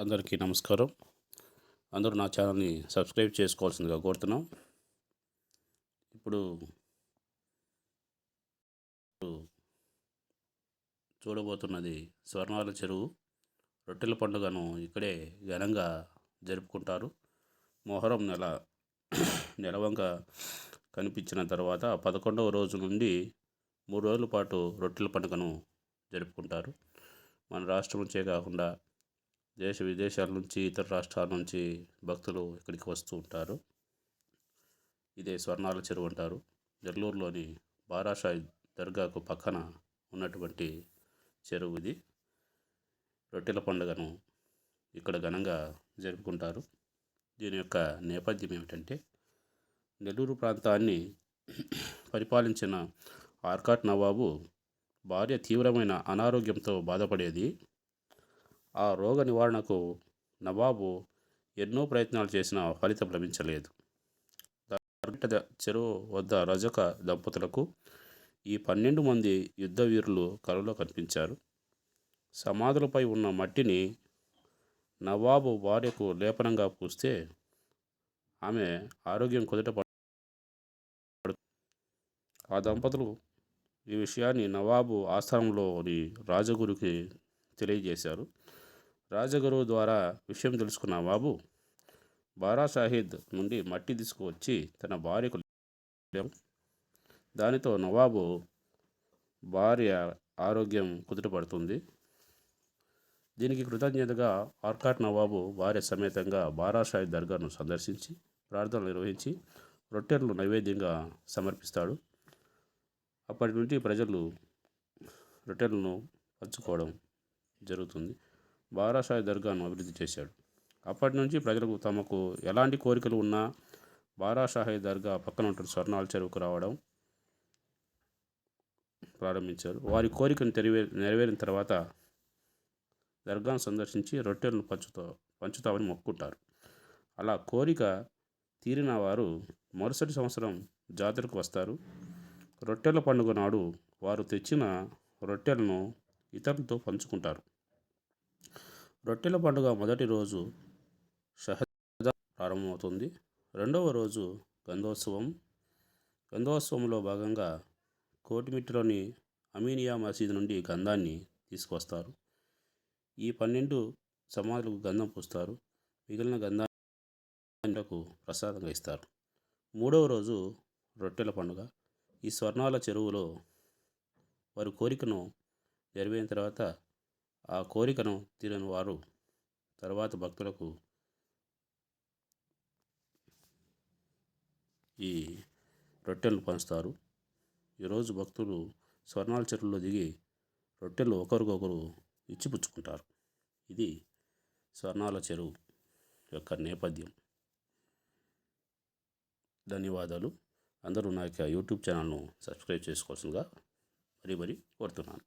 అందరికీ నమస్కారం. అందరూ నా ఛానల్ని సబ్స్క్రైబ్ చేసుకోవాల్సిందిగా కోరుతున్నాం. ఇప్పుడు చూడబోతున్నది స్వర్ణాల చెరువు రొట్టెల పండుగను ఇక్కడే ఘనంగా జరుపుకుంటారు. మొహరం నెలవంక కనిపించిన తర్వాత 11వ రోజు నుండి 3 రోజుల పాటు రొట్టెల పండుగను జరుపుకుంటారు. మన రాష్ట్రం నుంచే కాకుండా దేశ విదేశాల నుంచి, ఇతర రాష్ట్రాల నుంచి భక్తులు ఇక్కడికి వస్తూ ఉంటారు. ఇదే స్వర్ణాల చెరువు అంటారు. నెల్లూరులోని బారాషాయి దర్గాకు పక్కన ఉన్నటువంటి చెరువు ఇది. రొట్టెల పండుగను ఇక్కడ ఘనంగా జరుపుకుంటారు. దీని యొక్క నేపథ్యం ఏమిటంటే, నెల్లూరు ప్రాంతాన్ని పరిపాలించిన ఆర్కాట్ నవాబు భార్య తీవ్రమైన అనారోగ్యంతో బాధపడేది. ఆ రోగ నివారణకు నవాబు ఎన్నో ప్రయత్నాలు చేసినా ఫలితం లభించలేదు. చెరువు వద్ద రజక దంపతులకు ఈ 12 మంది యుద్ధ వీరులు కలలో కనిపించారు. సమాధులపై ఉన్న మట్టిని నవాబు భార్యకు లేపనంగా పూస్తే ఆమె ఆరోగ్యం కుదుట. ఆ దంపతులు ఈ విషయాన్ని నవాబు ఆస్థానంలోని రాజగురుకి తెలియజేశారు. రాజగురువు ద్వారా విషయం తెలుసుకున్న నవాబు బారాషాహిద్ నుండి మట్టి తీసుకువచ్చి తన భార్యకు. దానితో నవాబు భార్య ఆరోగ్యం కుదుటపడుతుంది. దీనికి కృతజ్ఞతగా ఆర్కాట్ నవాబు భార్య సమేతంగా బారాషాహిద్ దర్గాను సందర్శించి ప్రార్థనలు నిర్వహించి రొట్టెలను నైవేద్యంగా సమర్పిస్తాడు. అప్పటి నుండి ప్రజలు రొట్టెలను పంచుకోవడం జరుగుతుంది. బారాషాహిద్ దర్గాను అభివృద్ధి చేశాడు. అప్పటి నుంచి ప్రజలకు తమకు ఎలాంటి కోరికలు ఉన్నా బారాషాహిద్ దర్గా పక్కన ఉంటున్న స్వర్ణాల చెరువుకు రావడం ప్రారంభించారు. వారి కోరికను నెరవేరిన తర్వాత దర్గాను సందర్శించి రొట్టెలను పంచుతామని మొక్కుకుంటారు. అలా కోరిక తీరిన వారు మరుసటి సంవత్సరం జాతరకు వస్తారు. రొట్టెల పండుగ నాడు వారు తెచ్చిన రొట్టెలను ఇతరులతో పంచుకుంటారు. రొట్టెల పండుగ మొదటి రోజు షహదా ప్రారంభమవుతుంది. రెండవ రోజు గంధోత్సవంలో భాగంగా కోటిమిట్టిలోని అమీనియా మసీదు నుండి గంధాన్ని తీసుకువస్తారు. ఈ 12 సమాధులకు గంధం పూస్తారు. మిగిలిన గంధానికి ప్రసాదంగా ఇస్తారు. మూడవ రోజు రొట్టెల పండుగ. ఈ స్వర్ణాల చెరువులో వారి కోరికను నెరవేరిన తర్వాత ఆ కోరికను తీరని వారు తర్వాత భక్తులకు ఈ రొట్టెలను పంచుతారు. ఈరోజు భక్తులు స్వర్ణాల చెరువులో దిగి రొట్టెలు ఒకరికొకరు ఇచ్చిపుచ్చుకుంటారు. ఇది స్వర్ణాల చెరువు యొక్క నేపథ్యం. ధన్యవాదాలు. అందరూ నా యొక్క యూట్యూబ్ ఛానల్ను సబ్స్క్రైబ్ చేసుకోవాల్సిందిగా మరీ కోరుతున్నాను.